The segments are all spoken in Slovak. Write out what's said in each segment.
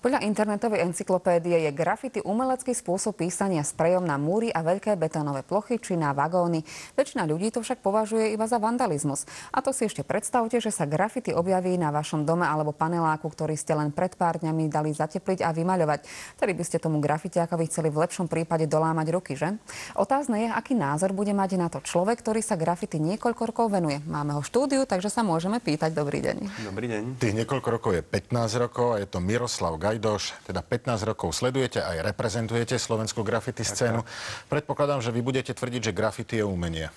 Podľa internetovej encyklopédie je grafity umelecký spôsob písania sprejom na múry a veľké betónové plochy či na vagóny. Väčšina ľudí to však považuje iba za vandalizmus. A to si ešte predstavte, že sa grafity objaví na vašom dome alebo paneláku, ktorý ste len pred pár dňami dali zatepliť a vymaľovať. Tedy by ste tomu grafitiákovi chceli v lepšom prípade dolámať ruky, že? Otázne je, aký názor bude mať na to človek, ktorý sa grafity niekoľko rokov venuje. Máme ho v štúdiu, takže sa môžeme pýtať. Dobrý deň. Dobrý deň. Tých niekoľko rokov je 15 rokov a je to Miroslav Gajdoš. Teda 15 rokov sledujete aj reprezentujete slovenskú graffiti scénu. Predpokladám, že vy budete tvrdiť, že graffiti je umenie.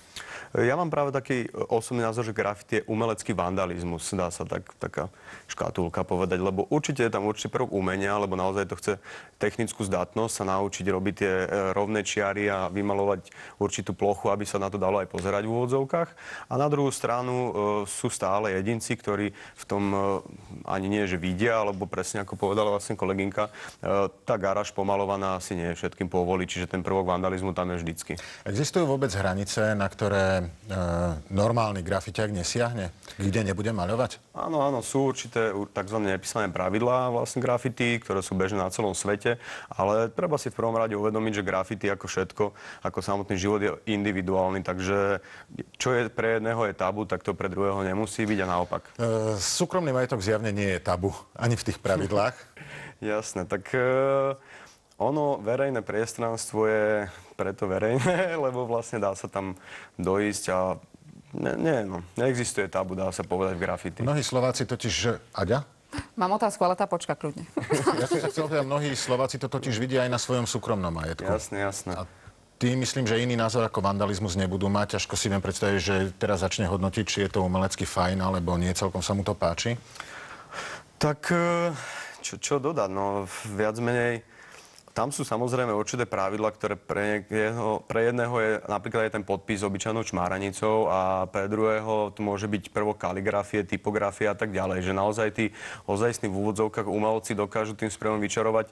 Ja mám práve taký osobný názor, že graffiti je umelecký vandalizmus. Dá sa taká škatulka povedať, lebo určite je tam určite prvok umenia, lebo naozaj to chce technickú zdatnosť, sa naučiť robiť tie rovné čiary a vymalovať určitú plochu, aby sa na to dalo aj pozerať v úvodzovkách. A na druhú stranu sú stále jedinci, ktorí v tom ani nie, že vidia, alebo presne ako povedala vlastne kolegynka, tá garáž pomalovaná asi nie všetkým povolí, čiže ten prvok vandalizmu tam je vždycky. Existujú vôbec hranice, na ktoré normálny grafitiak nesiahne? Kde nebude maľovať? Áno, sú určité tzv. Nepísané pravidlá vlastne grafity, ktoré sú bežné na celom svete, ale treba si v prvom rade uvedomiť, že grafity ako všetko, ako samotný život je individuálny, takže čo je pre jedného je tabu, tak to pre druhého nemusí byť a naopak. Súkromný majetok zjavne nie je tabu, ani v tých pravidlách. Jasné, tak ono, verejné priestranstvo je preto verejné, lebo vlastne dá sa tam dojsť a neexistuje tabu, dá sa povedať v grafity. Mnohí Slováci totiž... Aďa? Mám otázku, ale tá počka kľudne. Ja som sa chcel povedať, mnohí Slováci to totiž vidia aj na svojom súkromnom majetku. Jasné. A ty myslím, že iný názor ako vandalizmus nebudú mať. Ťažko si viem predstaviť, že teraz začne hodnotiť, či je to umelecky fajn, alebo nie, celkom sa mu to páči. Tak čo dodať? No viac menej... Tam sú samozrejme určité pravidlá, ktoré pre jedného je napríklad aj ten podpis obyčajnou čmáranicou a pre druhého to môže byť prvok kaligrafie, typografie a tak ďalej. Že naozaj tí ozajstní v úvodzovkách umelci dokážu tým sprejom vyčarovať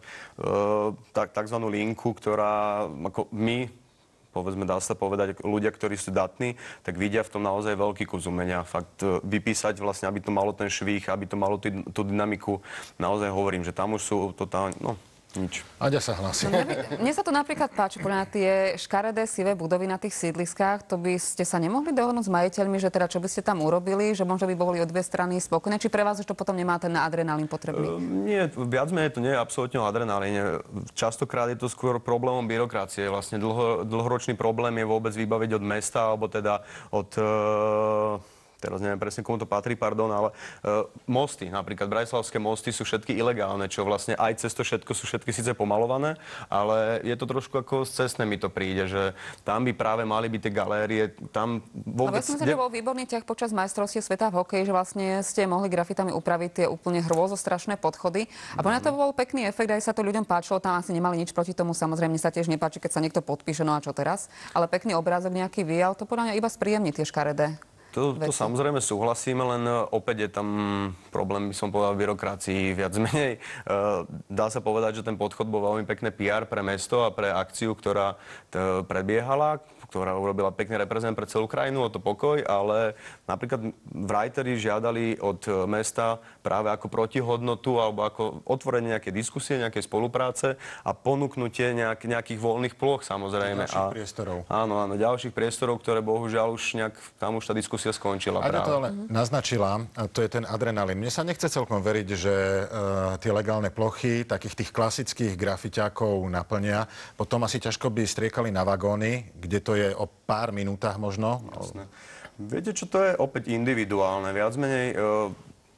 takzvanú linku, ktorá ako my, povedzme, dá sa povedať, ľudia, ktorí sú datní, tak vidia v tom naozaj veľký kus umenia. Fakt vypísať vlastne, aby to malo ten švih, aby to malo tú dynamiku. Naozaj hovorím, že tam už sú totálne, nič. Aďa sa hlási. Mne sa to napríklad páči, podľa tie škaredé sivé budovy na tých sídliskách, to by ste sa nemohli dohodnúť s majiteľmi, že teda čo by ste tam urobili, že možno by boli od dve strany spokojné, či pre vás už to potom nemá ten adrenalín potrebný? Nie, viac menej to nie je absolútne o adrenalíne. Častokrát je to skôr problémom byrokracie. Vlastne dlhoročný problém je vôbec vybaviť od mesta, alebo teda od... teraz neviem presne, komu to patrí, ale mosty, napríklad bratislavské mosty sú všetky ilegálne, čo vlastne aj cez to všetko sú všetky síce pomalované, ale je to trošku ako cestné mi to príde, že tam by práve mali byť tie galérie, tam vôbec... Ja som že bol výborný ťah počas majstrovstiev sveta v hokeji, že vlastne ste mohli grafitami upraviť tie úplne hrôzostrašné podchody. A podľa to bol pekný efekt, aj sa to ľuďom páčilo, tam asi nemali nič proti tomu, samozrejme sa tiež nepáči, keď sa niekto podpíše, no a čo teraz? Ale pekný obrázok nejaký vyjal, to podľa mňa iba spríjemní tie škaredé. To samozrejme súhlasíme, len opäť je tam problém, by som povedal, v byrokracii viac menej. Dá sa povedať, že ten podchod bol veľmi pekné PR pre mesto a pre akciu, ktorá prebiehala, ktorá urobila pekný reprezent pre celú krajinu, o to pokoj, ale napríklad writeri žiadali od mesta práve ako protihodnotu alebo ako otvorenie nejaké diskusie, nejaké spolupráce a ponúknutie nejakých voľných plôch, samozrejme. Ďalších priestorov. Áno, ďalších priestorov, ktoré bohužiaľ už tam už tá diskusia skončila. Aďa to ale naznačila, to je ten adrenalín. Mne sa nechce celkom veriť, že tie legálne plochy takých tých klasických grafiťákov naplnia. Potom asi ťažko by striekali na vagóny, kde to je o pár minútach možno. Jasné. Viete, čo to je opäť individuálne. Viac menej...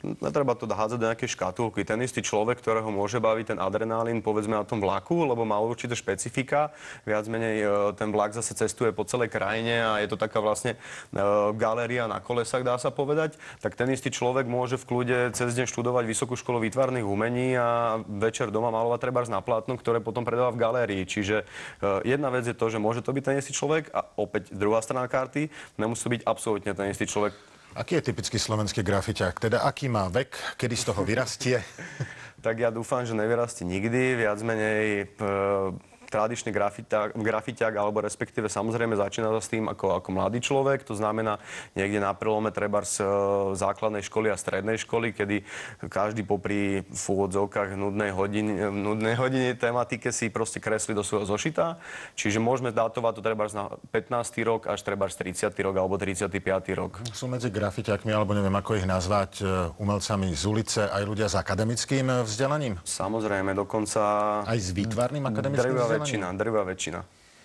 Netreba to hádzať do nejakej škatulky. Ten istý človek, ktorého môže baviť ten adrenalín, povedzme na tom vlaku, lebo má určité špecifika. Viac menej ten vlak zase cestuje po celej krajine a je to taká vlastne galéria na kolesách, dá sa povedať. Tak ten istý človek môže v kľude cez deň študovať Vysokú školu výtvarných umení a večer doma malovať trebárs na plátno, ktoré potom predáva v galérii. Čiže jedna vec je to, že môže to byť ten istý človek a opäť druhá strana karty, nemusí byť absolútne ten istý človek. Aký je typický slovenský grafiťák? Teda aký má vek? Kedy z toho vyrastie? Tak ja dúfam, že nevyrastie nikdy. Viac menej tradičný grafiťák, alebo respektíve samozrejme začína to s tým ako mladý človek, to znamená niekde na prelome trebárs základnej školy a strednej školy, kedy každý popri v úvodzovkách nudnej hodine tematike si proste kreslí do svojho zošita. Čiže môžeme dátovať to trebárs na 15. rok až trebárs 30. rok alebo 35. rok. Sú medzi grafiťákmi, alebo neviem, ako ich nazvať, umelcami z ulice aj ľudia s akademickým vzdelaním? Samozrejme, dokonca... Aj s výtvarným akademickým vzdelaním? Drvivá väčšina.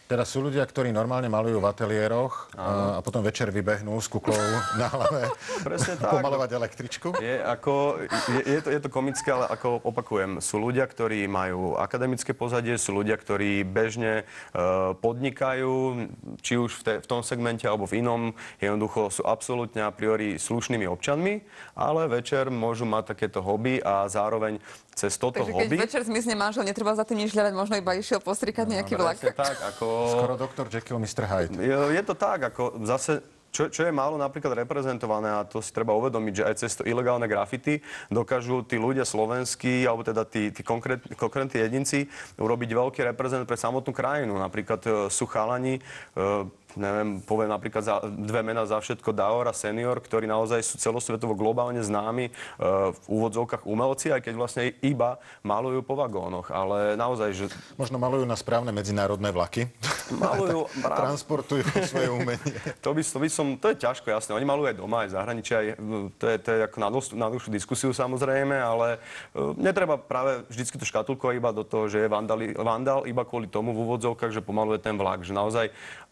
Teda sú ľudia, ktorí normálne malujú v ateliéroch a potom večer vybehnú s kuklou na hlave pomalovať električku? Je to komické, ale ako opakujem, sú ľudia, ktorí majú akademické pozadie, sú ľudia, ktorí bežne podnikajú, či už v tom segmente alebo v inom, jednoducho sú absolútne a priori slušnými občanmi, ale večer môžu mať takéto hobby a zároveň cez toto Takže hobby... keď večer zmizne manžel, netreba za tým nič hľadať, možno iba išiel postrikať nejaký vlak. Tak, Skoro doktor Jekyll, Mr. Hyde. Je to tak, ako zase... Čo je málo napríklad reprezentované, a to si treba uvedomiť, že aj cez to ilegálne grafity dokážu tí ľudia slovenskí, alebo teda tí konkrétni jedinci urobiť veľký reprezent pre samotnú krajinu. Napríklad sú chalani, neviem, poviem napríklad dve mená za všetko, Daor a Senior, ktorí naozaj sú celosvetovo globálne známi v úvodzovkách umelci, aj keď vlastne iba malujú po vagónoch. Ale naozaj, že... Možno malujú na správne medzinárodné vlaky. Malujú... Transportujú svoje umenie. To je ťažko, jasné. Oni malujú aj doma, aj v zahraničí, to je ako na dlhšiu diskusiu samozrejme, ale netreba práve vždycky to škatulkovať iba do toho, že je vandál iba kvôli tomu v úvodzovkách, že pomaluje ten vlak. Že naozaj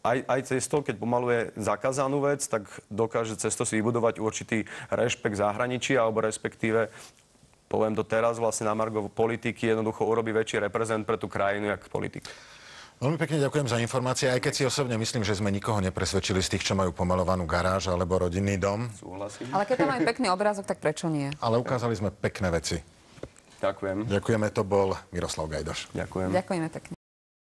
aj cesto, keď pomaluje zakázanú vec, tak dokáže cesto si vybudovať určitý rešpekt zahraničí, alebo respektíve, poviem to teraz, vlastne na margo politiky jednoducho urobí väčší reprezent pre tú krajinu, jak politik. Veľmi pekne ďakujem za informácie, aj keď si osobne myslím, že sme nikoho nepresvedčili z tých, čo majú pomalovanú garáž alebo rodinný dom. Súhlasím. Ale keď tam majú pekný obrázok, tak prečo nie? Ale ukázali sme pekné veci. Ďakujem. Ďakujeme, to bol Miroslav Gajdoš. Ďakujem. Ďakujeme pekne.